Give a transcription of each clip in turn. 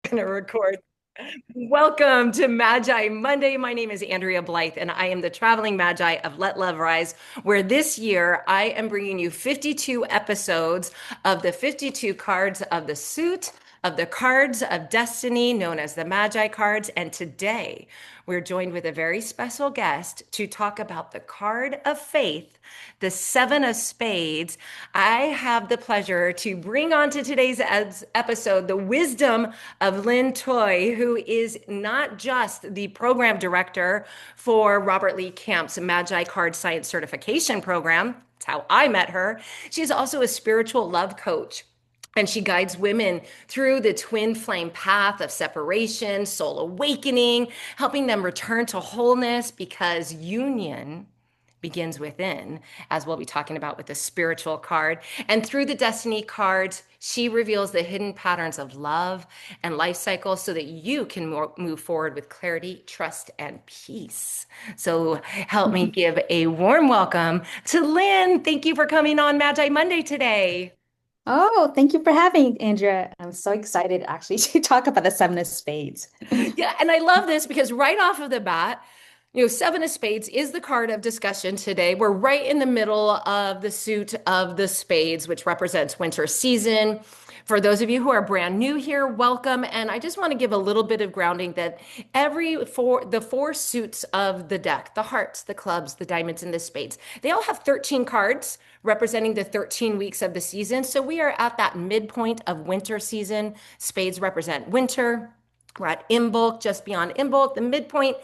gonna record. Welcome to Magi Monday. My name is Andrea Blythe, and I am the traveling Magi of Let Love Rise, where this year I am bringing you 52 episodes of the 52 cards of the suit of the cards of destiny, known as the Magi cards. And today we're joined with a very special guest to talk about the card of faith, the Seven of Spades. I have the pleasure to bring on to today's episode the wisdom of Linh Thoi, who is not just the program director for Robert Lee Camp's Magi Card Science Certification Program. That's how I met her. She's also a spiritual love coach. And she guides women through the twin flame path of separation, soul awakening, helping them return to wholeness because union begins within, as we'll be talking about with the spiritual card. And through the destiny cards, she reveals the hidden patterns of love and life cycles so that you can move forward with clarity, trust, and peace. So help me give a warm welcome to Lynn. Thank you for coming on Magi Monday today. Oh, thank you for having me, Andrea. I'm so excited actually to talk about the Seven of Spades. Yeah, and I love this because right off of the bat, Seven of Spades is the card of discussion today. We're right in the middle of the suit of the spades, which represents winter season. For those of you who are brand new here, welcome. And I just want to give a little bit of grounding that the four suits of the deck, the hearts, the clubs, the diamonds, and the spades, they all have 13 cards representing the 13 weeks of the season. So we are at that midpoint of winter season. Spades represent winter. We're at Imbolc, just beyond Imbolc, the midpoint.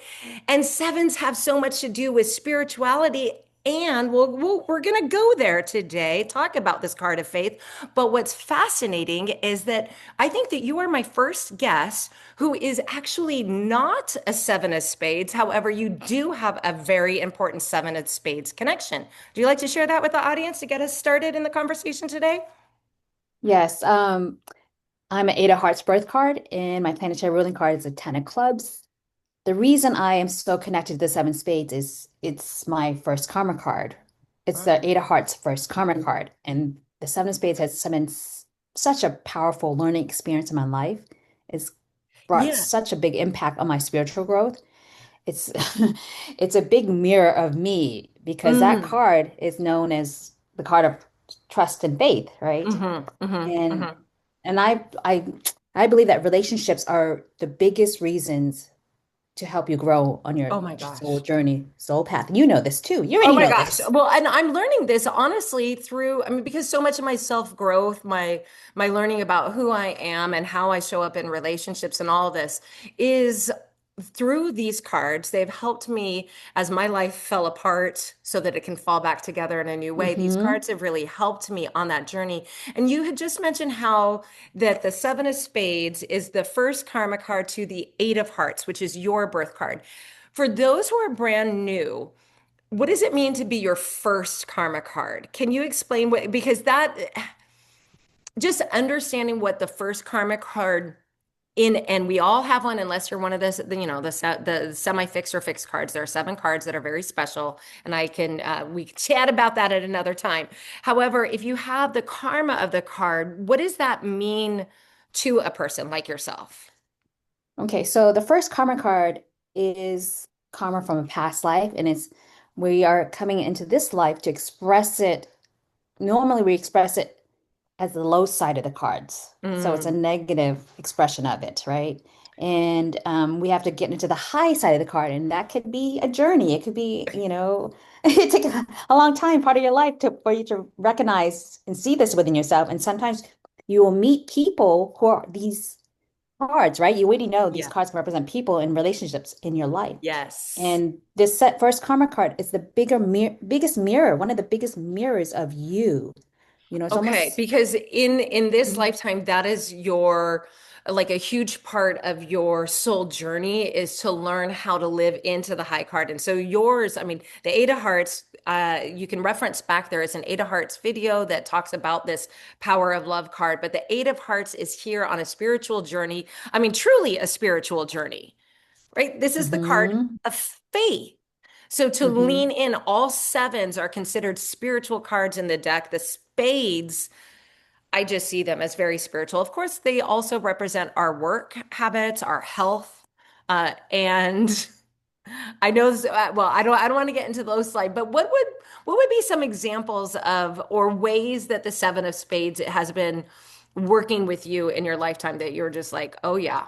And sevens have so much to do with spirituality. And we're going to go there today, talk about this card of faith. But what's fascinating is that I think that you are my first guest who is actually not a seven of spades. However, you do have a very important seven of spades connection. Do you like to share that with the audience to get us started in the conversation today? Yes, I'm an Eight of Hearts birth card, and my planetary ruling card is a Ten of Clubs. The reason I am so connected to the Seven Spades is it's my first karma card. It's the Eight of Hearts first karma card, and the Seven of Spades has been such a powerful learning experience in my life. It's brought Yeah. such a big impact on my spiritual growth. It's it's a big mirror of me because that Mm. card is known as the card of trust and faith, right? Hmm. Hmm. And Hmm. and I believe that relationships are the biggest reasons to help you grow on your Oh my soul gosh. journey, soul path. You know this too. You Oh already my know gosh. this. Well, and I'm learning this honestly through, I mean, because so much of my self-growth, my learning about who I am and how I show up in relationships and all this is through these cards. They've helped me as my life fell apart so that it can fall back together in a new way. These Hmm. cards have really helped me on that journey. And you had just mentioned how that the Seven of Spades is the first karma card to the Eight of Hearts, which is your birth card. For those who are brand new, what does it mean to be your first karma card? Can you explain what, because that just understanding what the first karma card in, and we all have one unless you're one of the semi-fixed or fixed cards. There are seven cards that are very special, and we can chat about that at another time. However, if you have the karma of the card, what does that mean to a person like yourself? Okay, so the first karma card is karma from a past life, and it's we are coming into this life to express it. Normally, we express it as the low side of the cards. So it's a Mm, negative expression of it, right? And we have to get into the high side of the card, and that could be a journey. It could be, it take a long time, part of your life for you to recognize and see this within yourself. And sometimes you will meet people who are these cards, right? You already know these yeah. cards can represent people and relationships in your life. Yes. And this set first karma card is the biggest mirror, one of the biggest mirrors of you. It's Okay, almost. because in this Mhm. lifetime, that is your like a huge part of your soul journey is to learn how to live into the high card. And so yours, I mean, the Eight of Hearts, you can reference back there is an Eight of Hearts video that talks about this power of love card, but the Eight of Hearts is here on a spiritual journey. I mean, truly a spiritual journey, right? This is the card Hmm. of faith. So to lean Hmm. in, all sevens are considered spiritual cards in the deck. The spades, I just see them as very spiritual. Of course, they also represent our work habits, our health, and I know this, well, I don't want to get into those slides, but what would be some examples of or ways that the Seven of Spades has been working with you in your lifetime that you're just like, oh yeah,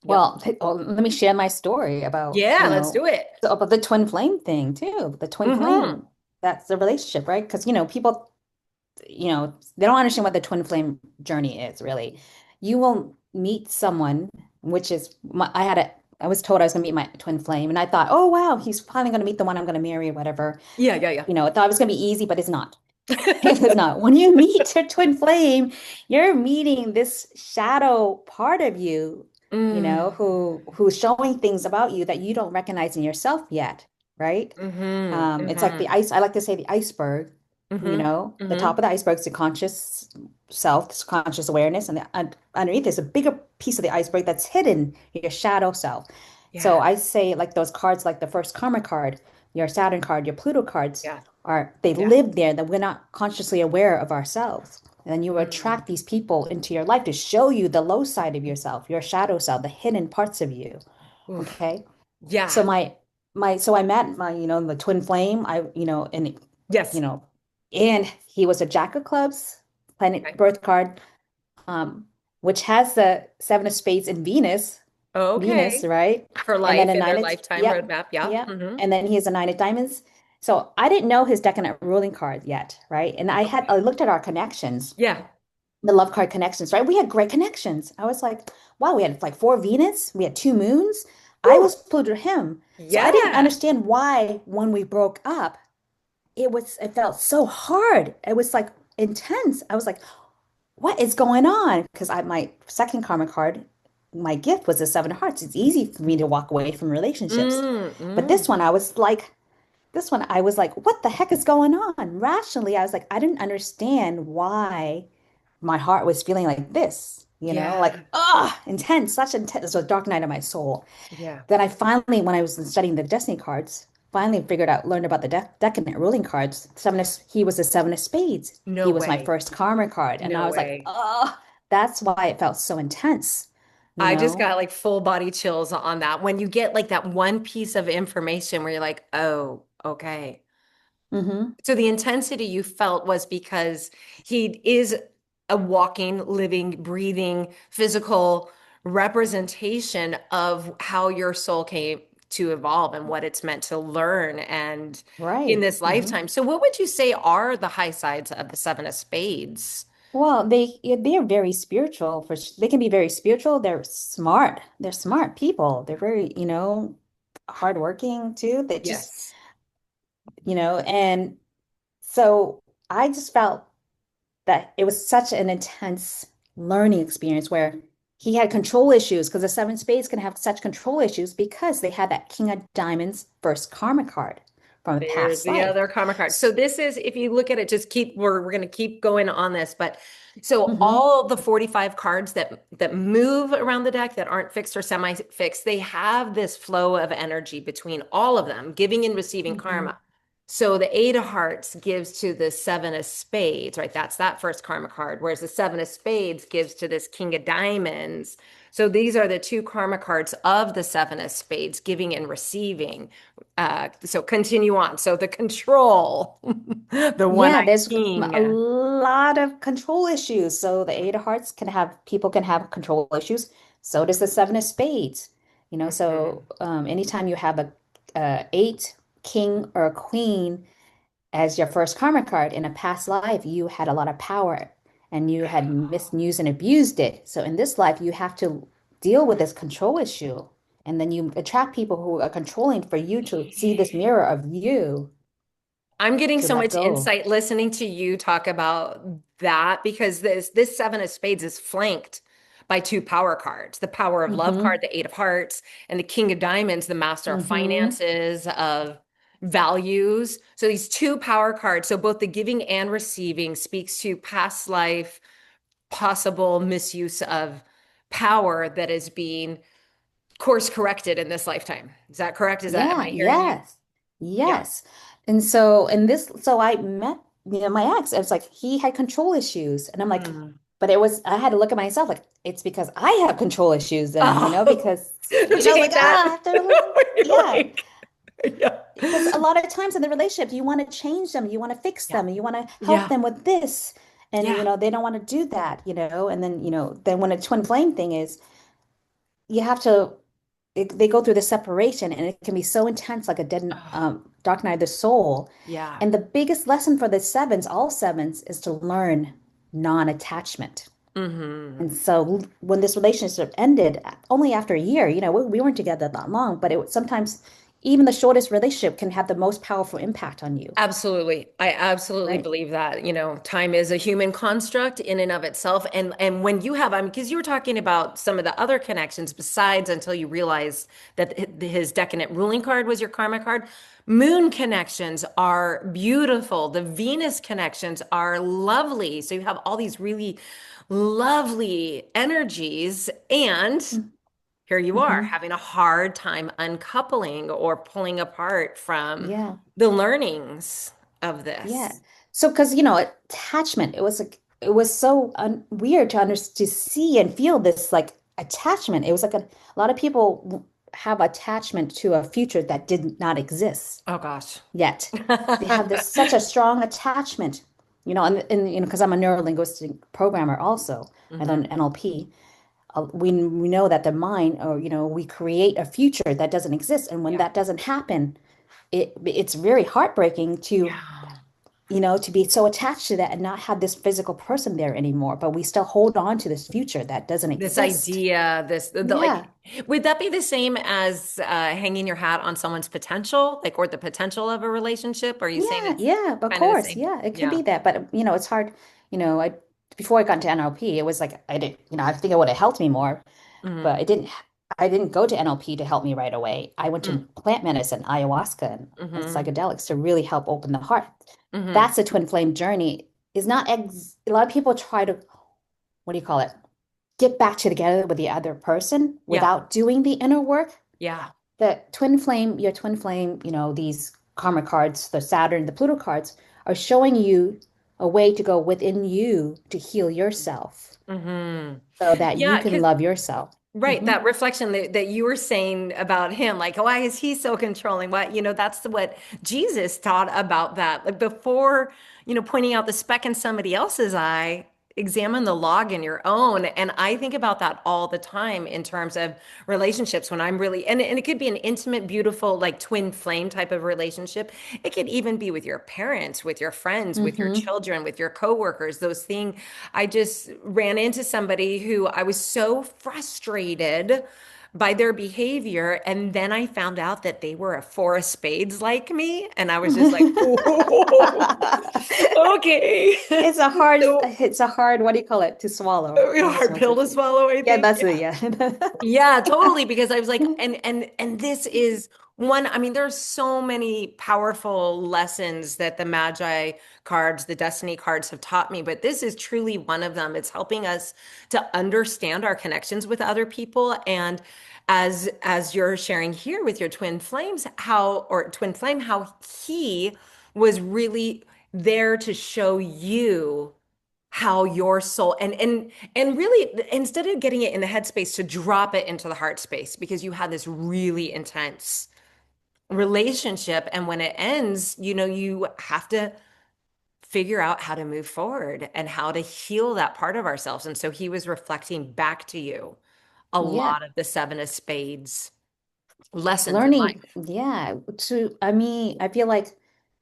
yep. Let me share my story about, Yeah, let's do it. about the twin flame thing too. The twin Hmm. flame, that's the relationship, right? Because, people, they don't understand what the twin flame journey is really. You will meet someone, which is I was told I was going to meet my twin flame, and I thought, oh wow, he's finally going to meet the one I'm going to marry or whatever. Yeah, yeah, I thought it was going to be easy, but it's not. It's yeah. not. When you meet your twin flame, you're meeting this shadow part of you, Mm. who's showing things about you that you don't recognize in yourself yet, right? Hmm. It's like the Hmm. ice. I like to say the iceberg. Hmm. The top Hmm. of the iceberg is the conscious self, this conscious awareness, and underneath there's a bigger piece of the iceberg that's hidden, your shadow self. So Yeah. I say like those cards, like the first karma card, your Saturn card, your Pluto cards, Yeah. they Yeah. live there that we're not consciously aware of ourselves. And then you Mm. attract these people into your life to show you the low side of yourself, your shadow self, the hidden parts of you. Oof. Okay. Yeah. So I met my, the twin flame. You Yes. know, and he was a Jack of Clubs, planet Okay. birth card, um, which has the Seven of Spades in Venus, Okay. right? For And then life a in their nine of, lifetime yep, roadmap. Yeah. yep. Hmm. And then he has a nine of diamonds. So I didn't know his decadent ruling card yet, right? And I Okay. looked at our connections, Yeah. the love card connections, right? We had great connections. I was like, wow, we had like four Venus, we had two moons. I Whew. was Pluto to him. So I didn't Yeah. understand why when we broke up, it felt so hard. It was like intense. I was like, what is going on? Because my second karma card, my gift was the Seven of Hearts. It's easy for me to walk away from relationships. Mm, But mm. this one, I was like, what the heck is going on? Rationally, I was like, I didn't understand why my heart was feeling like this, like, Yeah. intense, such intense. It was a dark night of my soul. Yeah. Then I finally, when I was studying the destiny cards, finally learned about the decadent ruling cards. He was the Seven of Spades. No He was my way. first karma card. And No I was like, way. oh, that's why it felt so intense, you I just know? got like full body chills on that. When you get like that one piece of information where you're like, oh, okay. Mm-hmm. So the intensity you felt was because he is a walking, living, breathing, physical representation of how your soul came to evolve and what it's meant to learn and in Right. this Mm-hmm. lifetime. So what would you say are the high sides of the Seven of Spades? Well, they're very spiritual. They can be very spiritual. They're smart. They're smart people. They're very, hardworking too. They just, Yes. and so I just felt that it was such an intense learning experience where he had control issues because the seven spades can have such control issues because they had that King of Diamonds first karma card from a There's past the life. other karma card. So this is, if you look at it, just keep, we're going to keep going on this, but so Hmm. all the 45 cards that move around the deck that aren't fixed or semi-fixed, they have this flow of energy between all of them, giving and receiving Hmm. karma. So the Eight of Hearts gives to the Seven of Spades, right? That's that first karma card, whereas the Seven of Spades gives to this King of Diamonds. So these are the two karma cards of the Seven of Spades, giving and receiving. So continue on. So the control, the Yeah, one-eyed there's king. a lot of control issues. So the Eight of Hearts people can have control issues. So does the Seven of Spades. So Mhm. anytime you have a eight king or a queen as your first karma card in a past life, you had a lot of power and you had misused and abused it. So in this life, you have to deal with this control issue. And then you attract people who are controlling for you to see this mirror of you I'm getting to so let much go. insight listening to you talk about that because this Seven of Spades is flanked by two power cards, the power of love card, Mm-hmm. the Eight of Hearts, and the King of Diamonds, the master of Mm-hmm. finances, of values. So these two power cards, so both the giving and receiving speaks to past life, possible misuse of power that is being course corrected in this lifetime. Is that correct? Am Yeah, I hearing you? yes. Yeah. Yes. And so in this, so I met my ex, it's like he had control issues. And I'm like, Mm. but I had to look at myself like, it's because I have control issues then, Oh, because, don't you like, hate that? I have to, When you're yeah. like, yeah, Because a lot of times in the relationship, you want to change them, you want to fix yeah, them, you want to help yeah, them with this. And, yeah. they don't want to do that, and then, then when a twin flame thing is, you have to, they go through the separation and it can be so intense, like a dead, Oh, dark night of the soul. yeah. And the biggest lesson for the sevens, all sevens, is to learn non-attachment. Hmm. And so when this relationship ended, only after a year, we weren't together that long, but sometimes even the shortest relationship can have the most powerful impact on you, Absolutely. I absolutely right? believe that, time is a human construct in and of itself. And when you have, I mean, because you were talking about some of the other connections besides until you realized that his decadent ruling card was your karma card. Moon connections are beautiful. The Venus connections are lovely. So you have all these really lovely energies. And here you are Mm-hmm. having a hard time uncoupling or pulling apart from Yeah. the learnings of Yeah. this. So, because, attachment, it was like, it was so weird to see and feel this like attachment. It was like a lot of people have attachment to a future that did not exist Oh gosh. yet. They have this such a strong attachment, and because I'm a neuro-linguistic programmer also, I learned Hmm. NLP. We know that the mind, or we create a future that doesn't exist, and when Yeah. that doesn't happen, it's very heartbreaking Yeah. to be so attached to that and not have this physical person there anymore. But we still hold on to this future that doesn't This exist. idea, Yeah, would that be the same as hanging your hat on someone's potential, like, or the potential of a relationship? Or are you saying yeah, it's yeah, of kind of the course. same? Yeah, it could Yeah. be that. But, it's hard. I before I got into NLP, it was like I didn't, I think it would have helped me more, Hmm. but I didn't go to NLP to help me right away. I went to plant medicine, ayahuasca, and Hmm. psychedelics to really help open the heart. Hmm. That's the twin flame journey. Is not ex A lot of people try to, what do you call it? Get back together with the other person Yeah. without doing the inner work. Yeah. Your twin flame, these karma cards, the Saturn, the Pluto cards, are showing you a way to go within you to heal yourself Hmm. so that you Yeah, can because love yourself. right, Hmm. that reflection that you were saying about him, like, why is he so controlling? What, that's what Jesus taught about that. Like before, pointing out the speck in somebody else's eye, examine the log in your own. And I think about that all the time in terms of relationships when I'm really, and it could be an intimate, beautiful, like twin flame type of relationship. It could even be with your parents, with your friends, with your Hmm. children, with your coworkers, those things. I just ran into somebody who I was so frustrated by their behavior. And then I found out that they were a four of spades like me. And I was just like, oh, okay. So It's a hard, what do you call it, to swallow. a hard What's pill it? to swallow, I Yeah, think. that's it. Yeah. Yeah. Yeah, totally. Because I was like, and this is one, I mean, there's so many powerful lessons that the Magi cards, the Destiny cards have taught me, but this is truly one of them. It's helping us to understand our connections with other people. And as you're sharing here with your twin flames, twin flame, how he was really there to show you how your soul and really instead of getting it in the head space to drop it into the heart space because you had this really intense relationship and when it ends you have to figure out how to move forward and how to heal that part of ourselves and so he was reflecting back to you a Yeah. lot of the seven of spades lessons in Learning, life. yeah, I mean, I feel like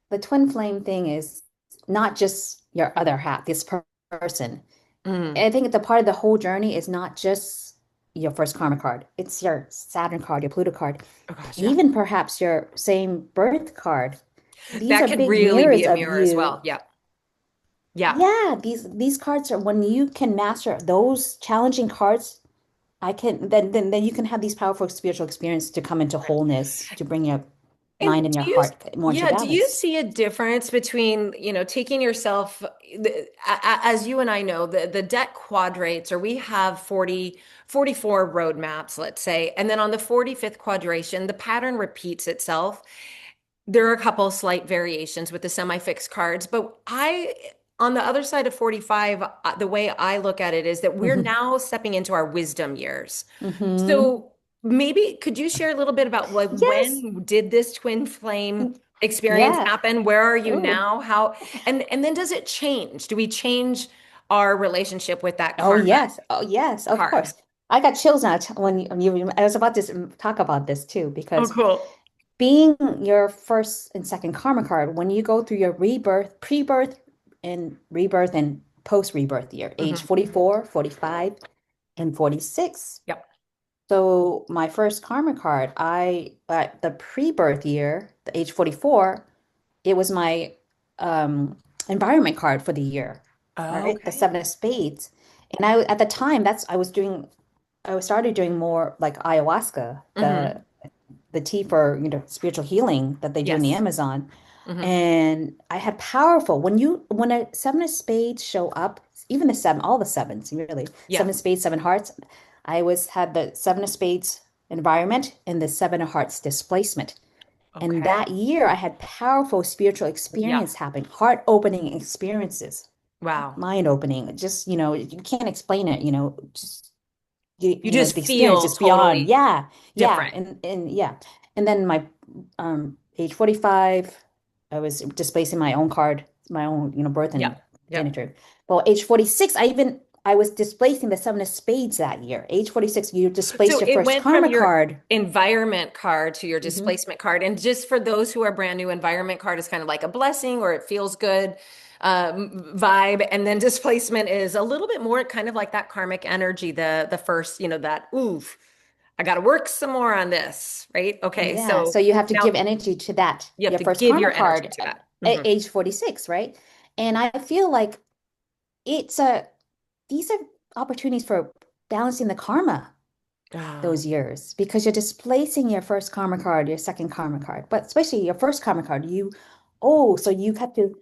the twin flame thing is not just your other half, this person. Mm. I think the part of the whole journey is not just your first karma card. It's your Saturn card, your Pluto card, Oh gosh, yeah, even perhaps your same birth card. These that are could big really be mirrors a of mirror as you. well. Yeah, yeah. Yeah, these cards are, when you can master those challenging cards, I can then you can have these powerful spiritual experiences to come into wholeness, to bring your And mind and your do you, heart more into yeah, do you balance. see a difference between, taking yourself, as you and I know, the deck quadrates, or we have 44 roadmaps, let's say, and then on the 45th quadration, the pattern repeats itself. There are a couple slight variations with the semi-fixed cards, but on the other side of 45, the way I look at it is that we're Hmm. now stepping into our wisdom years. Hmm. So maybe could you share a little bit about like Yes. when did this twin flame experience Yeah. happen? Where are you Oh. now? How and then does it change? Do we change our relationship with that Oh karma yes. Oh yes, of card? course. I got chills now when I was about to talk about this too, Oh, because cool. being your first and second karma card, when you go through your rebirth, rebirth and post-rebirth year, age Hmm. 44, 45, and 46. Yep. So my first karma card, I at the pre-birth year, the age 44, it was my environment card for the year. All right, the Okay. seven of spades. And I at the time I started doing more like ayahuasca, Hmm. the tea for, spiritual healing that they do in the Yes. Amazon. Hmm. And I had powerful when a seven of spades show up, even the seven, all the sevens, really, Yeah. seven of spades, seven hearts. I always had the seven of spades environment and the seven of hearts displacement. And Okay. that year I had powerful spiritual Yeah. experience happen, heart opening experiences, Wow. mind opening. Just, you can't explain it, just You the just experience feel is beyond. totally Yeah, yeah, different. and yeah. And then my age 45, I was displacing my own card, my own, birth and Yep. Yep. planetary. Well, age 46, I was displacing the seven of spades that year. Age 46, you So displaced your it first went from karma your card. environment card to your Hmm. displacement card. And just for those who are brand new, environment card is kind of like a blessing or it feels good vibe. And then displacement is a little bit more kind of like that karmic energy, the first, that oof, I got to work some more on this, right? Okay. Yeah, So so you have to give now energy to that, you have your to first give karma your energy card to that. at Hmm. age 46, right? And I feel like it's a these are opportunities for balancing the karma Oh, those years, because you're displacing your first karma card, your second karma card, but especially your first karma card, so you have to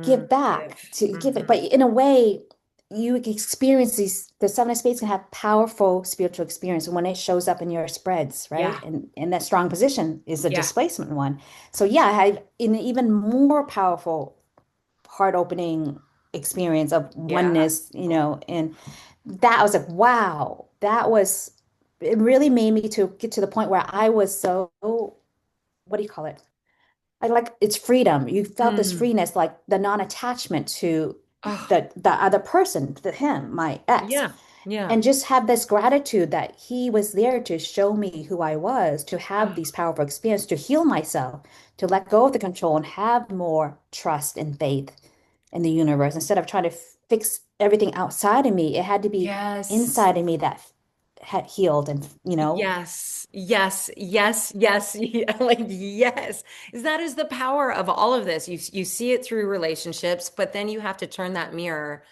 give give. back to give it, Hmm. but in a way, you experience the seven of spades can have powerful spiritual experience when it shows up in your spreads, right? Yeah. And that strong position is the Yeah. displacement one. So yeah, I had an even more powerful heart opening experience of Yeah. oneness, and that was like, wow, it really made me to get to the point where I was so, what do you call it? I like it's freedom. You felt this Mm. freeness, like the non-attachment to Oh, the other person, to him, my ex, yeah. Yeah. and just have this gratitude that he was there to show me who I was, to have Oh, these powerful experiences, to heal myself, to let go of the control and have more trust and faith in the universe instead of trying to fix everything outside of me. It had to be yes. inside of me that had healed and, Yes, yes, yes, yes, yeah, like yes. That is the power of all of this. You see it through relationships, but then you have to turn that mirror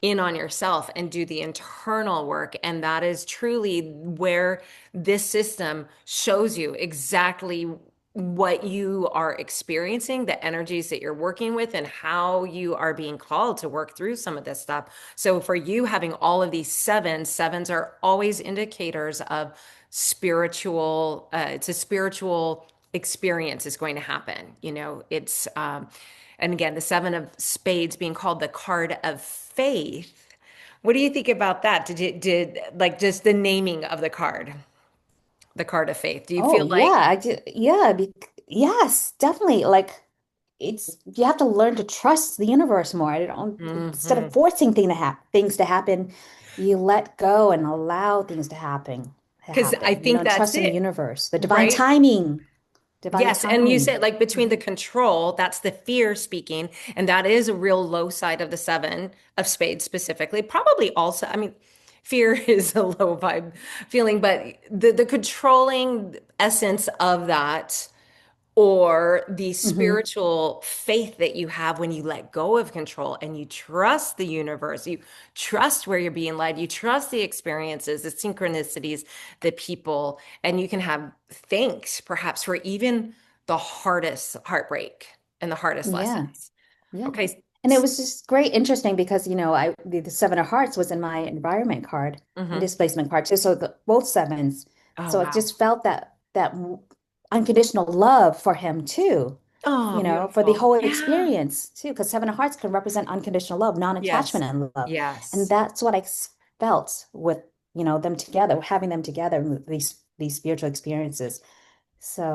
in on yourself and do the internal work. And that is truly where this system shows you exactly what you are experiencing, the energies that you're working with, and how you are being called to work through some of this stuff. So, for you having all of these sevens are always indicators of it's a spiritual experience is going to happen. And again, the seven of spades being called the card of faith. What do you think about that? Did like just the naming of the card of faith? Do you oh feel yeah, like, yes, definitely. Like you have to learn to trust the universe more. I don't Instead of hmm, forcing things to happen, you let go and allow things to because I happen. think And that's trust in the it, universe, the right? divine Yes, and you timing. said like between the control, that's the fear speaking, and that is a real low side of the seven of spades specifically. Probably also, I mean, fear is a low vibe feeling, but the controlling essence of that or the Hmm. spiritual faith that you have when you let go of control and you trust the universe, you trust where you're being led, you trust the experiences, the synchronicities, the people, and you can have thanks perhaps for even the hardest heartbreak and the hardest Yeah, lessons. yeah. Okay. And it was just great, interesting because the Seven of Hearts was in my environment card and Hmm. displacement card too. So both sevens. Oh, So it wow. just felt that unconditional love for him too, Oh, for the beautiful. whole Yeah. experience too, because Seven of Hearts can represent unconditional love, Yes. non-attachment and love. And Yes. that's what felt with, them together, having them together, these spiritual experiences.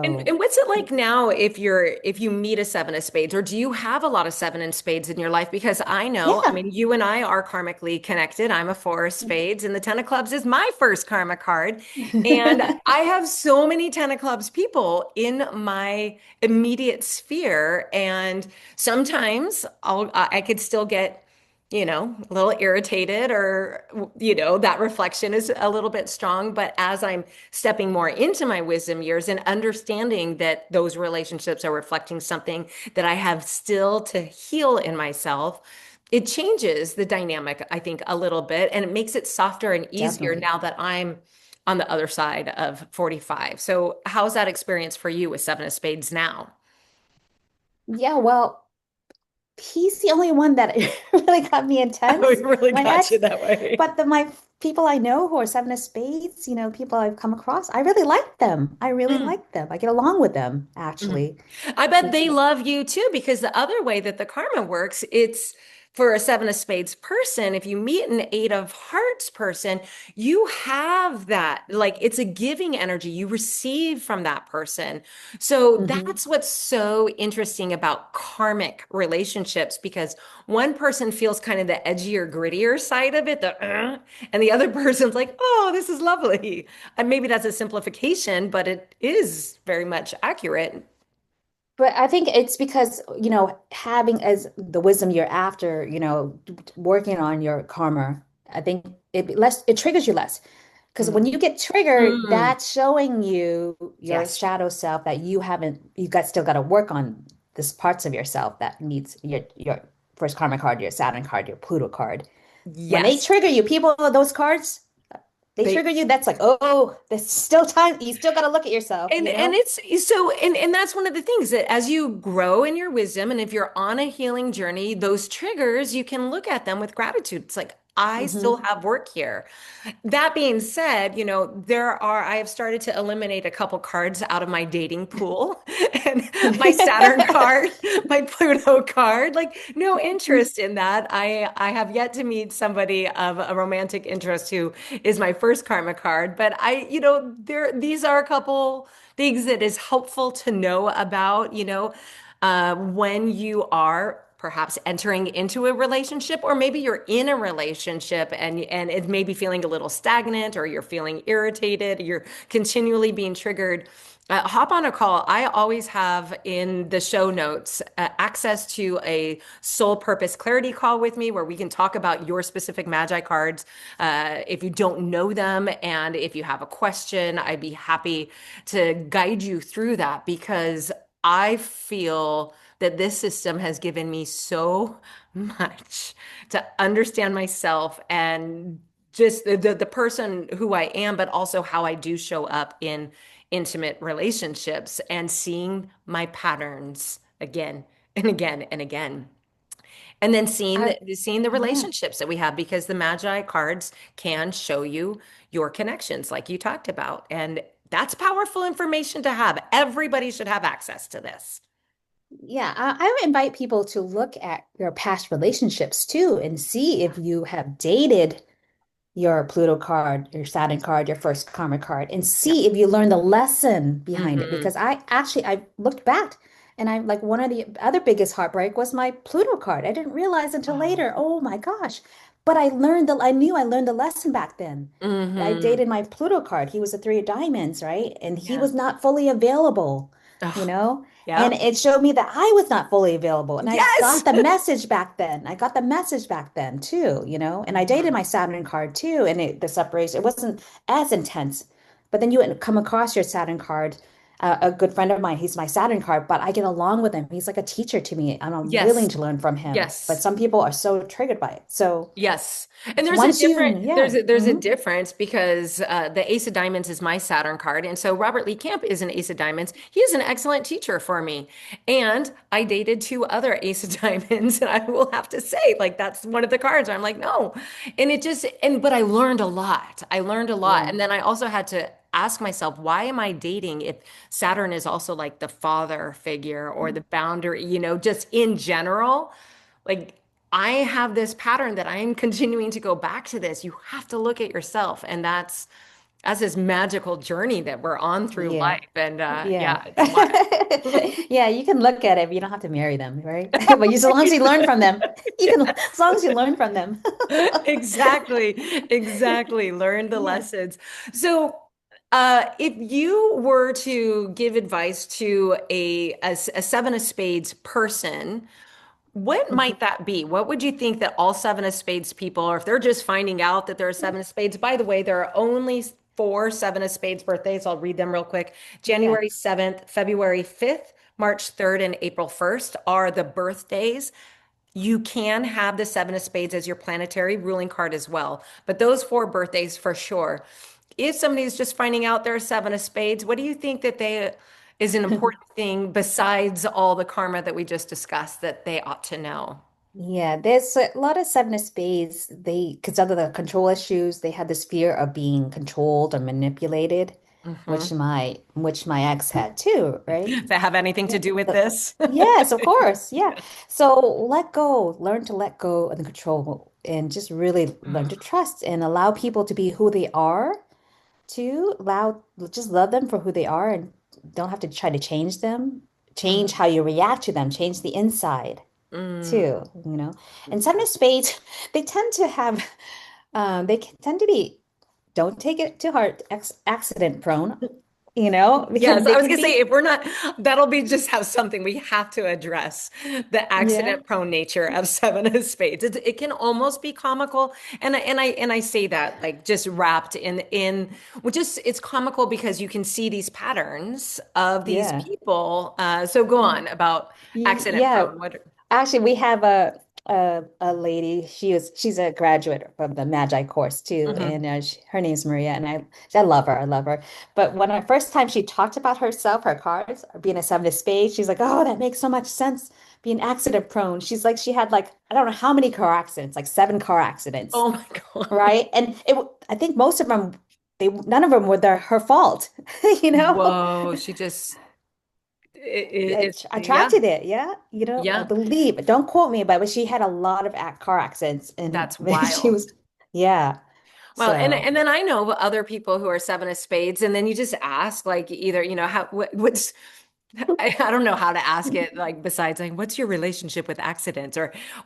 And So, what's it like now if you meet a seven of spades, or do you have a lot of seven and spades in your life? Because I know, I yeah. mean, you and I are karmically connected. I'm a four of spades, and the ten of clubs is my first karma card. And I have so many ten of clubs people in my immediate sphere, and sometimes I could still get a little irritated or, that reflection is a little bit strong. But as I'm stepping more into my wisdom years and understanding that those relationships are reflecting something that I have still to heal in myself, it changes the dynamic, I think, a little bit, and it makes it softer and easier Definitely. now that I'm on the other side of 45. So, how's that experience for you with Seven of Spades now? Yeah, well, he's the only one that really got me Oh, it intense. really My got you ex, that way. but my people I know who are Seven of Spades, people I've come across, I really like them. I really Mm. like them. I get along with them, Mhm. actually. I bet It's they love you too, because the other way that the karma works, it's for a seven of spades person. If you meet an eight of hearts person, you have that, like it's a giving energy you receive from that person. So Mhm. that's what's so interesting about karmic relationships, because one person feels kind of the edgier, grittier side of it, and the other person's like, oh, this is lovely. And maybe that's a simplification, but it is very much accurate. But I think it's because, having as the wisdom you're after, working on your karma, I think it triggers you less. Because when Mm. you get triggered, Mm. that's showing you your Yes. shadow self that you got still got to work on this parts of yourself that needs your first karma card, your Saturn card, your Pluto card. When they Yes. trigger you, people, those cards, they They trigger you, that's like, oh, there's still time. You still got to look at yourself, and it's so and that's one of the things that as you grow in your wisdom and if you're on a healing journey, those triggers, you can look at them with gratitude. It's like, I still Hmm. have work here. That being said, I have started to eliminate a couple cards out of my dating pool and my Saturn card, my Pluto card, like no interest in that. I have yet to meet somebody of a romantic interest who is my first karma card, but these are a couple things that is helpful to know about, when you are perhaps entering into a relationship, or maybe you're in a relationship and it may be feeling a little stagnant, or you're feeling irritated, you're continually being triggered. Hop on a call. I always have in the show notes access to a soul purpose clarity call with me where we can talk about your specific Magi cards. If you don't know them and if you have a question, I'd be happy to guide you through that, because I feel that this system has given me so much to understand myself and just the person who I am, but also how I do show up in intimate relationships and seeing my patterns again and again and again. And then I, seeing the yeah. relationships that we have, because the Magi cards can show you your connections, like you talked about. And that's powerful information to have. Everybody should have access to this. Yeah, I would invite people to look at your past relationships too and see if you have dated your Pluto card, your Saturn card, your first karma card, and Yeah. see if you learn the lesson behind it. Hmm. Because I looked back and I like one of the other biggest heartbreak was my Pluto card. I didn't realize until Oh. later. Oh my gosh. But I learned the lesson back then. I Hmm. dated my Pluto card. He was a three of diamonds, right? And he Yeah. was not fully available, you Oh, know? And yep. it showed me that I was not fully available. And I Yes. got the message back then. I got the message back then too, And I dated Mhm. my Saturn card too. And the separation, it wasn't as intense. But then you come across your Saturn card. A good friend of mine, he's my Saturn card, but I get along with him. He's like a teacher to me, and I'm willing Yes. to learn from him. But Yes. some people are so triggered by it. So Yes. And there's a once different you, yeah. there's a Hmm. difference, because the Ace of Diamonds is my Saturn card. And so Robert Lee Camp is an Ace of Diamonds. He is an excellent teacher for me. And I dated two other Ace of Diamonds, and I will have to say, like, that's one of the cards where I'm like, no. And it just and but I learned a lot. I learned a lot. Yeah. And then I also had to ask myself, why am I dating if Saturn is also like the father figure or the boundary, just in general? Like, I have this pattern that I am continuing to go back to this. You have to look at yourself, and that's this magical journey that we're on through Yeah. life. And Yeah. yeah, it's wild. Yeah, you can look at it, but you don't have to marry them, right? But as long as you learn from them, you can, as long as you learn from them. Exactly, exactly. Learn the Yeah. lessons. So, if you were to give advice to a seven of spades person, what Mhm. might that be? What would you think that all seven of spades people, or if they're just finding out that there are seven of spades, by the way, there are only four seven of spades birthdays. I'll read them real quick. Yeah. January 7th, February 5th, March 3rd, and April 1st are the birthdays. You can have the seven of spades as your planetary ruling card as well, but those four birthdays for sure. If somebody's just finding out they're a seven of spades, what do you think that they is an important thing besides all the karma that we just discussed that they ought to know? Yeah, there's a lot of seven of spades. They, because of the control issues, they had this fear of being controlled or manipulated, Hmm. which my ex had too, right? Does that have anything to Yeah. do with So, this? yes, of course. Yeah. So let go, learn to let go of the control and just really learn to trust and allow people to be who they are, to allow, just love them for who they are and don't have to try to change them, change Mm, how you react to them, change the inside mm, too, you know. And seven yeah. of spades, they tend to have, tend to be, don't take it to heart, accident prone, because Yes, they I was can gonna say be, if we're not, that'll be just have something we have to address the yeah, accident prone nature of seven of spades. It can almost be comical, and I say that like just wrapped in which is it's comical because you can see these patterns of these yeah. people. So go on about accident Yeah, prone. What? actually, we have a lady. She's a graduate from the Magi course too, Mhm. and her name's Maria, and I love her. I love her. But when I first time she talked about herself, her cards, being a seven of spades, she's like, "Oh, that makes so much sense. Being accident prone." She's like, she had like I don't know how many car accidents, like seven car accidents, Oh my God. right? And I think most of them, they none of them were her fault, you know. Whoa, she just it's yeah, Attracted it, yeah. I yeah. believe. Don't quote me, but she had a lot of car accidents, and That's she wild. was, yeah. Well, and So, and then I know other people who are seven of spades, and then you just ask like either, how what's I don't know how to ask it like besides like what's your relationship with accidents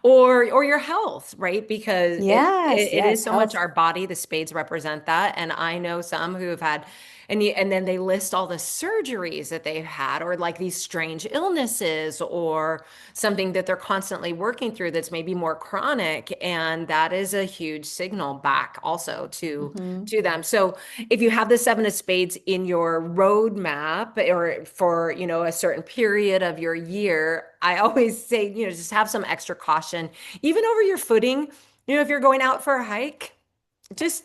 or your health, right? Because it, yes, it it is yes, so much health. our body, the spades represent that. And I know some who have had and then they list all the surgeries that they've had or like these strange illnesses or something that they're constantly working through that's maybe more chronic. And that is a huge signal back also Hmm. to them. So if you have the seven of spades in your roadmap or for, a certain period of your year, I always say, just have some extra caution, even over your footing. If you're going out for a hike, just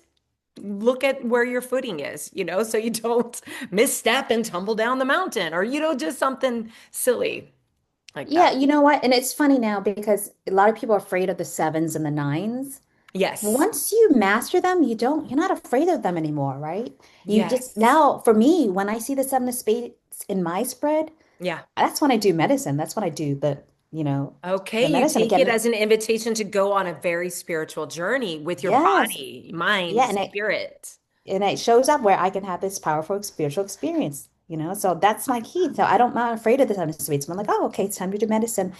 look at where your footing is, so you don't misstep and tumble down the mountain or, just something silly like Yeah, that. you know what? And it's funny now because a lot of people are afraid of the sevens and the nines. Yes. Once you master them, you're not afraid of them anymore, right? You just Yes. now, for me, when I see the seven of spades in my spread, Yeah. that's when I do medicine. That's when I do Okay, the you medicine take it again. as an invitation to go on a very spiritual journey with your Yes. body, mind, Yeah, spirit. and it shows up where I can have this powerful spiritual experience. So that's my key. So I'm not afraid of the time of sweets. I'm like, oh, okay, it's time to do medicine,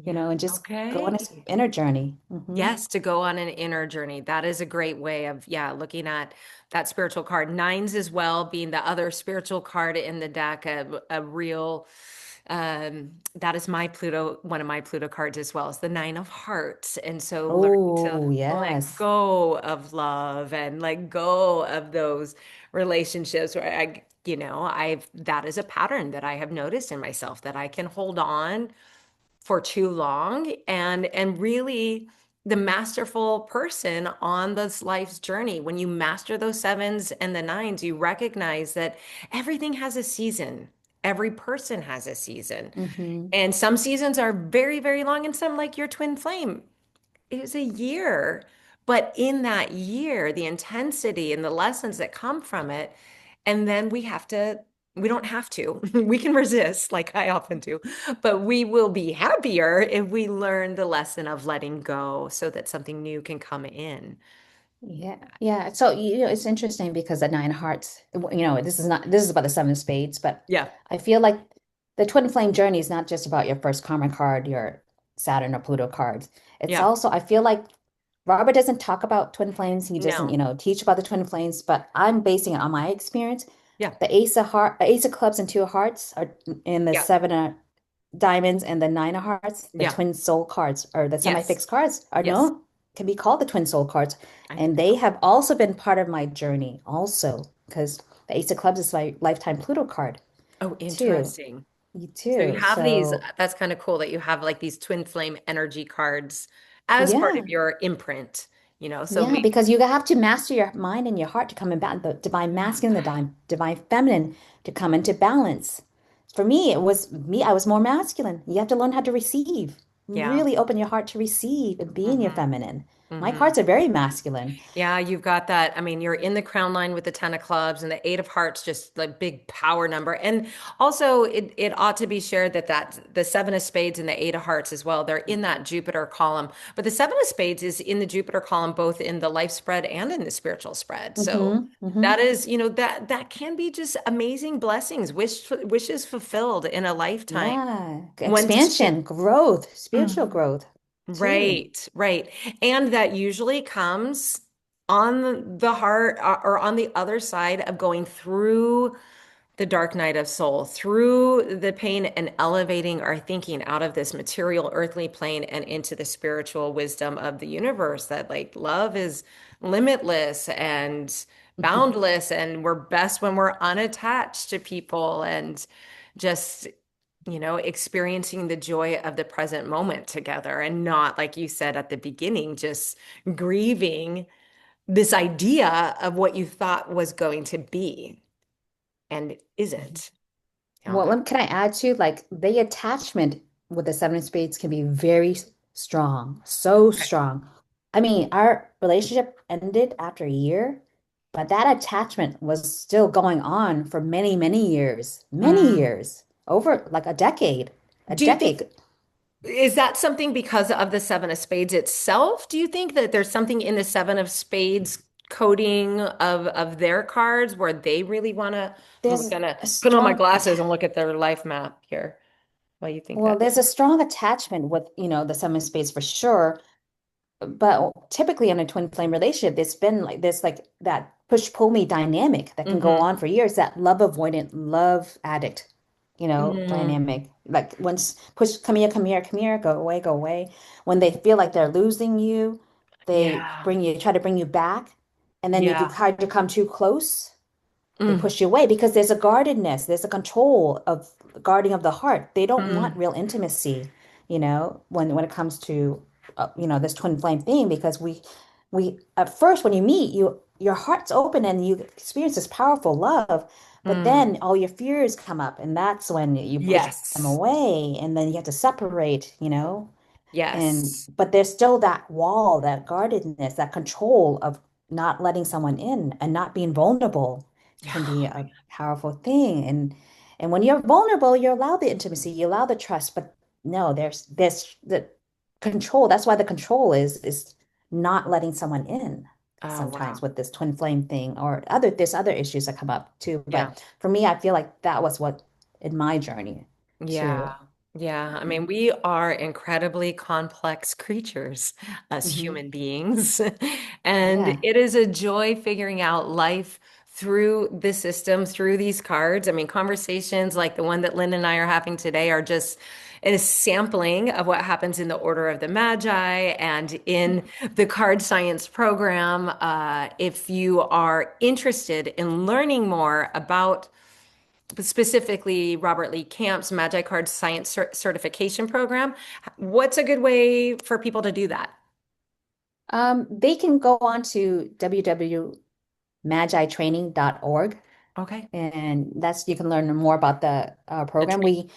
Yeah. and just go on Okay. this inner journey. Hmm. Yes, to go on an inner journey. That is a great way of, yeah, looking at that spiritual card. Nines as well, being the other spiritual card in the deck, a real, that is my Pluto, one of my Pluto cards as well, is the Nine of Hearts. And so learning to Oh, let yes. go of love and let go of those relationships where that is a pattern that I have noticed in myself that I can hold on for too long and really the masterful person on this life's journey. When you master those sevens and the nines, you recognize that everything has a season. Every person has a season. Hmm. And some seasons are very, very long, and some, like your twin flame, is a year. But in that year, the intensity and the lessons that come from it And then we don't have to. We can resist, like I often do, but we will be happier if we learn the lesson of letting go so that something new can come in. Yeah, yeah. So it's interesting because the nine of hearts, this is about the seven of spades, but Yeah. I feel like the twin flame journey is not just about your first karma card, your Saturn or Pluto cards. It's Yeah. also, I feel like Robert doesn't talk about twin flames. He doesn't, No. teach about the twin flames, but I'm basing it on my experience. Yeah. The ace of clubs and two of hearts are in the Yeah. seven of diamonds and the nine of hearts, the Yeah. twin soul cards or the Yes. semi-fixed cards are Yes. known, can be called the twin soul cards. I And think they so. have also been part of my journey also because the ace of clubs is my lifetime Pluto card Oh, too. interesting. You So you too. have these, So that's kind of cool that you have like these twin flame energy cards as part of yeah. your imprint, so Yeah, maybe. because you have to master your mind and your heart to come in balance, the divine masculine, the divine feminine to come into balance. For me, it was me, I was more masculine. You have to learn how to receive. Yeah. Really open your heart to receive and be in your Hmm. feminine. My Hmm. cards are very masculine. Yeah, you've got that. I mean, you're in the crown line with the 10 of clubs and the eight of hearts, just like big power number. And also it ought to be shared that the seven of spades and the eight of hearts as well, they're in that Jupiter column. But the seven of spades is in the Jupiter column, both in the life spread and in the spiritual spread. So that Hmm. is, that can be just amazing blessings, wishes fulfilled in a lifetime. Yeah. When Expansion, growth, spiritual Mhm. growth too. Right, right. And that usually comes on the heart or on the other side of going through the dark night of soul, through the pain and elevating our thinking out of this material earthly plane and into the spiritual wisdom of the universe that like love is limitless and boundless and we're best when we're unattached to people and just experiencing the joy of the present moment together and not, like you said at the beginning, just grieving this idea of what you thought was going to be and isn't. Well, That. can I add to like the attachment with the seven of spades can be very strong, so Okay. strong. I mean, our relationship ended after a year, but that attachment was still going on for many Mm. years, over like a decade, a Do you think decade. is that something because of the seven of spades itself? Do you think that there's something in the seven of spades coding of their cards where they really want to? I'm There's gonna a put on my strong glasses attachment. and look at their life map here. Why you think Well, that? there's a strong attachment with, the seven of spades for sure. But typically in a twin flame relationship, there's been like this like that push-pull me dynamic that can go Mm-hmm. on for years, that love avoidant, love addict, Mm. dynamic. Like once push, come here, come here, come here, go away, go away. When they feel like they're losing you, they Yeah. try to bring you back. And then if you Yeah. try to come too close, they Mm. push you away because there's a guardedness, there's a control of guarding of the heart. They don't want Mm. real intimacy, when it comes to this twin flame thing because we at first when you meet your heart's open and you experience this powerful love, but Mm. then all your fears come up and that's when you push them Yes. away and then you have to separate, and Yes. but there's still that wall, that guardedness, that control of not letting someone in and not being vulnerable can be a powerful thing. And when you're vulnerable, you allow the intimacy, you allow the trust. But no, there's the control. That's why the control is not letting someone in Oh, sometimes wow. with this twin flame thing or there's other issues that come up too. Yeah. But for me, I feel like that was what in my journey Yeah. too. Yeah. I mean, we are incredibly complex creatures as Hmm. human beings. And Yeah. it is a joy figuring out life through the system, through these cards. I mean, conversations like the one that Lynn and I are having today are just a sampling of what happens in the Order of the Magi and in the card science program. If you are interested in learning more about specifically Robert Lee Camp's Magi Card Science Certification Program. What's a good way for people to do that? They can go on to www.magitraining.org, Okay. and that's you can learn more about the The program. train.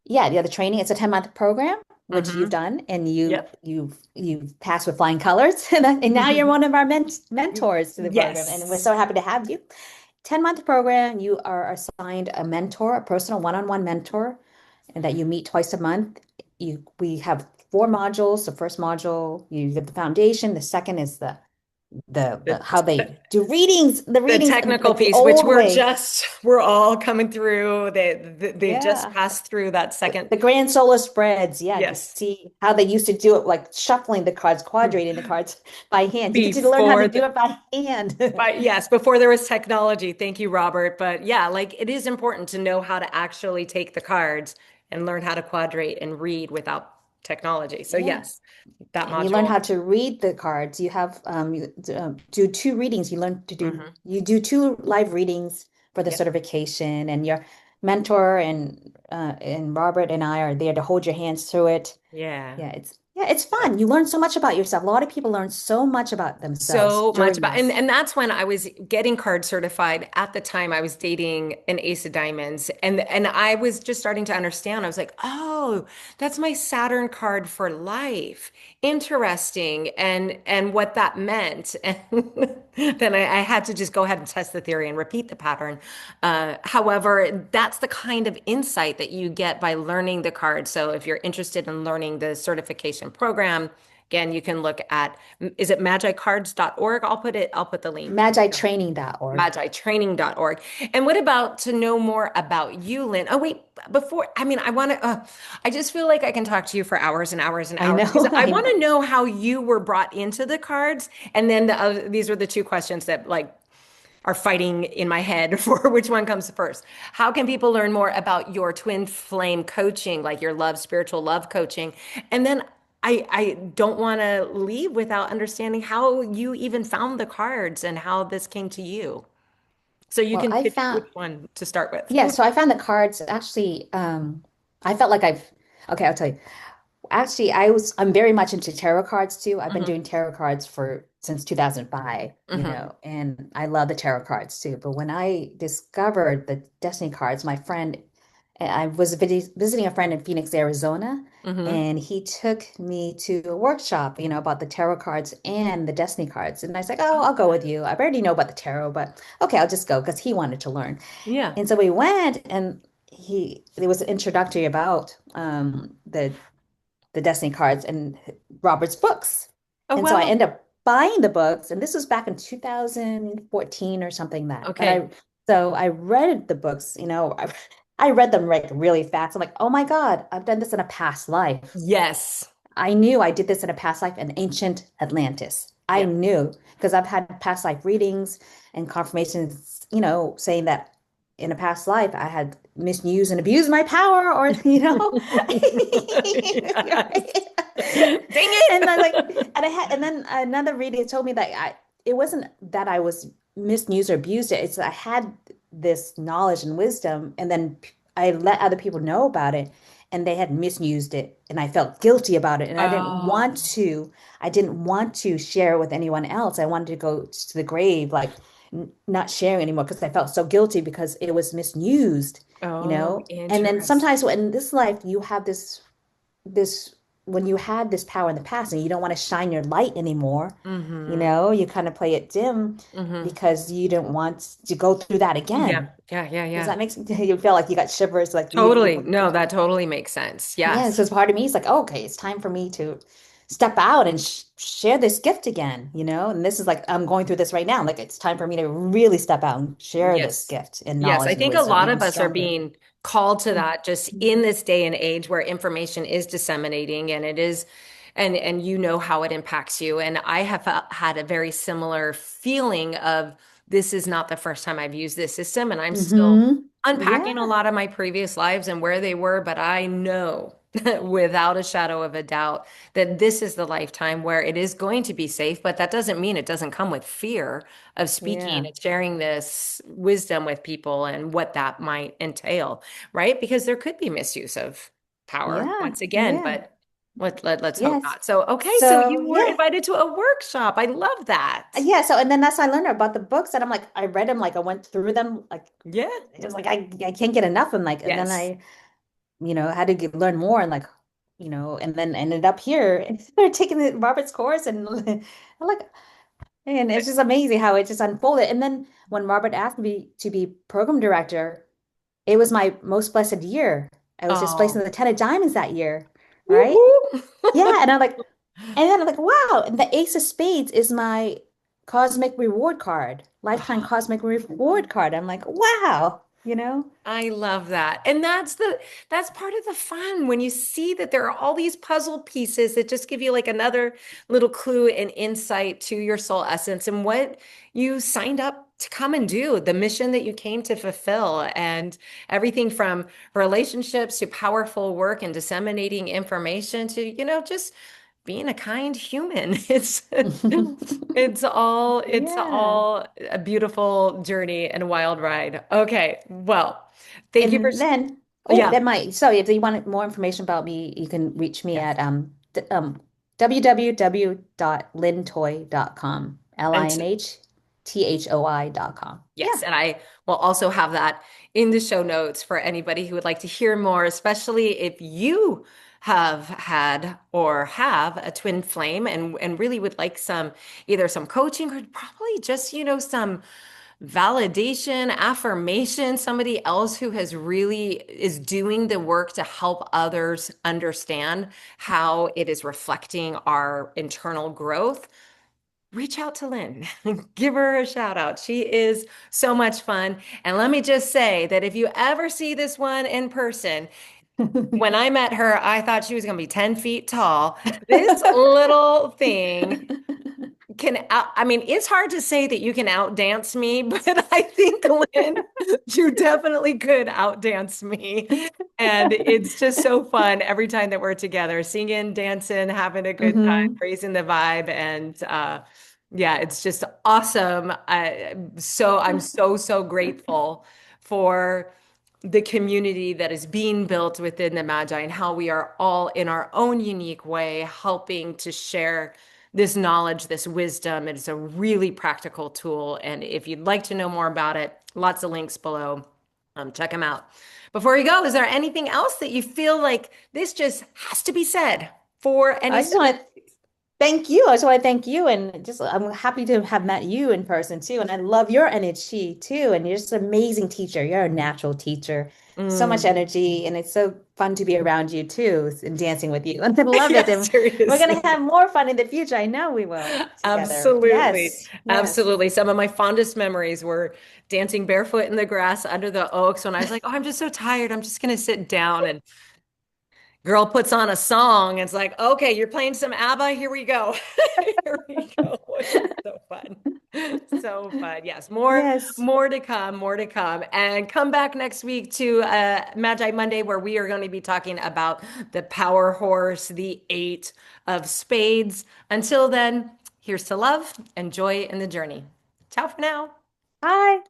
Yeah, the training. It's a 10-month program, which you've Mm-hmm. done, and Yep. you've passed with flying colors, and now you're one of our mentors to the program, and we're Yes. so happy to have you. 10-month program. You are assigned a mentor, a personal one-on-one mentor, and that you meet twice a month. We have 4 modules. The first module, you get the foundation. The second is the how The, they do readings, the the readings and technical like the piece, which old way. we're all coming through. They've just Yeah. passed through that second. The grand solo spreads, yeah, to Yes. see how they used to do it, like shuffling the cards, quadrating the cards by hand. You get to learn how to Before do the, it by hand. but yes, before there was technology. Thank you, Robert. But yeah, like it is important to know how to actually take the cards and learn how to quadrate and read without technology. So Yeah. yes, that And you learn module. how to read the cards. You have you do 2 readings. Hmm. You do 2 live readings for the Yep. certification, and your mentor and Robert and I are there to hold your hands through it. Yeah. Yeah, it's fun. You learn so much about yourself. A lot of people learn so much about themselves So much during about, this. and that's when I was getting card certified. At the time I was dating an ace of diamonds, and I was just starting to understand. I was like, oh, that's my Saturn card for life. Interesting. And what that meant. And then I had to just go ahead and test the theory and repeat the pattern. However, that's the kind of insight that you get by learning the card. So if you're interested in learning the certification program, again, you can look at, is it magicards.org? I'll put the link. MagiTraining.org. Magitraining.org. And what about to know more about you, Lynn? Oh, wait, before, I mean, I just feel like I can talk to you for hours and hours and I hours because know, I I want know. to know how you were brought into the cards. And then these are the two questions that like are fighting in my head for which one comes first. How can people learn more about your twin flame coaching, like your love, spiritual love coaching? And then I don't want to leave without understanding how you even found the cards and how this came to you. So you Well, can I pitch found, which one to start yeah, with. so I found the cards actually, I felt like okay, I'll tell you. Actually, I'm very much into tarot cards too. I've been Hmm. doing tarot cards for since 2005, Hmm. and I love the tarot cards too. But when I discovered the Destiny cards, my friend, I was visiting a friend in Phoenix, Arizona, Hmm. and he took me to a workshop, about the tarot cards and the Destiny cards. And I was like, oh, I'll go with you. I already know about the tarot, but okay, I'll just go because he wanted to learn. Yeah. And so we went, and there was an introductory about the Destiny cards and Robert's books. Oh, And so I well. ended up buying the books, and this was back in 2014 or something Okay. so I read the books, I read them like really fast. I'm like, oh my God, I've done this in a past life. Yes. I knew I did this in a past life in ancient Atlantis. I Yeah. knew because I've had past life readings and confirmations, saying that in a past life I had misused and abused my power or, Yes. right? Dang And I like, it. and then another reading told me that it wasn't that I was misused or abused it. It's that I had this knowledge and wisdom, and then I let other people know about it, and they had misused it, and I felt guilty about it, and Oh. I didn't want to share it with anyone else. I wanted to go to the grave, like not sharing anymore because I felt so guilty because it was misused, Oh, And then interesting. sometimes in this life, you have this when you had this power in the past and you don't want to shine your light anymore, Hmm. you kind of play it dim Hmm. because you don't want to go through that Yeah, again. yeah, yeah, Does yeah. that make sense? You feel like you got shivers, like you Totally. want to No, do that it again. totally makes sense. Yeah, Yes. so part of me is like, oh, okay, it's time for me to step out and sh share this gift again, And this is like, I'm going through this right now. Like, it's time for me to really step out and share this Yes. gift and Yes. I knowledge and think a wisdom lot even of us are stronger. being called to that just in this day and age where information is disseminating and it is, and you know how it impacts you. And I have had a very similar feeling of this is not the first time I've used this system, and I'm still Mm-hmm. unpacking a Yeah, lot of my previous lives and where they were, but I know without a shadow of a doubt that this is the lifetime where it is going to be safe, but that doesn't mean it doesn't come with fear of speaking yeah, and sharing this wisdom with people and what that might entail, right? Because there could be misuse of power yeah, once again, yeah. but let's hope Yes. not. So, okay, so So you were yeah. invited to a workshop. I love that. Yeah, so and then that's how I learned about the books and I'm like I read them like I went through them like Yeah. it was like I can't get enough of them like and then Yes. I had to learn more and like and then ended up here and started taking the Robert's course and I'm like And it's just amazing how it just unfolded. And then when Robert asked me to be program director, it was my most blessed year. I was just placed in Oh, the 10 of diamonds that year, right? woohoo. Yeah, and then I'm like, wow. And the Ace of Spades is my cosmic reward card, lifetime cosmic reward card. I'm like, wow, you know? I love that. And that's part of the fun when you see that there are all these puzzle pieces that just give you like another little clue and insight to your soul essence and what you signed up to come and do, the mission that you came to fulfill, and everything from relationships to powerful work and disseminating information to, just being a kind human. It's Yeah. all a beautiful journey and a wild ride. Okay, well. Thank you for, And then, oh, yeah, that might, so if you want more information about me, you can reach me yes. at www.linthoi.com, And linthoi.com. yes, Yeah. and I will also have that in the show notes for anybody who would like to hear more, especially if you have had or have a twin flame and really would like either some coaching or probably just, some validation, affirmation, somebody else who has really is doing the work to help others understand how it is reflecting our internal growth. Reach out to Lynn, give her a shout out. She is so much fun. And let me just say that if you ever see this one in person, when I met her, I thought she was going to be 10 feet tall. This little thing I mean, it's hard to say that you can outdance me, but I think, Lynn, you definitely could outdance me. And it's just so fun every time that we're together, singing, dancing, having a good time, Hmm. raising the vibe. And yeah, it's just awesome. I'm so grateful for the community that is being built within the Magi and how we are all in our own unique way helping to share this knowledge, this wisdom. It's a really practical tool. And if you'd like to know more about it, lots of links below. Check them out. Before you go, is there anything else that you feel like this just has to be said for any I just seven? want to thank you. I just want to thank you. And just, I'm happy to have met you in person too. And I love your energy too. And you're just an amazing teacher. You're a natural teacher. So much Mm. energy. And it's so fun to be around you too and dancing with you. And I love Yeah, it. And we're going to have seriously. more fun in the future. I know we will together. Absolutely. Yes. Yes. Absolutely. Some of my fondest memories were dancing barefoot in the grass under the oaks when I was like, oh, I'm just so tired. I'm just going to sit down. And girl puts on a song. It's like, okay, you're playing some ABBA. Here we go. Here we go. It was so fun. So fun. Yes, Yes. more to come, more to come. And come back next week to Magi Monday, where we are going to be talking about the power horse, the eight of spades. Until then, here's to love and joy in the journey. Ciao for now. Hi.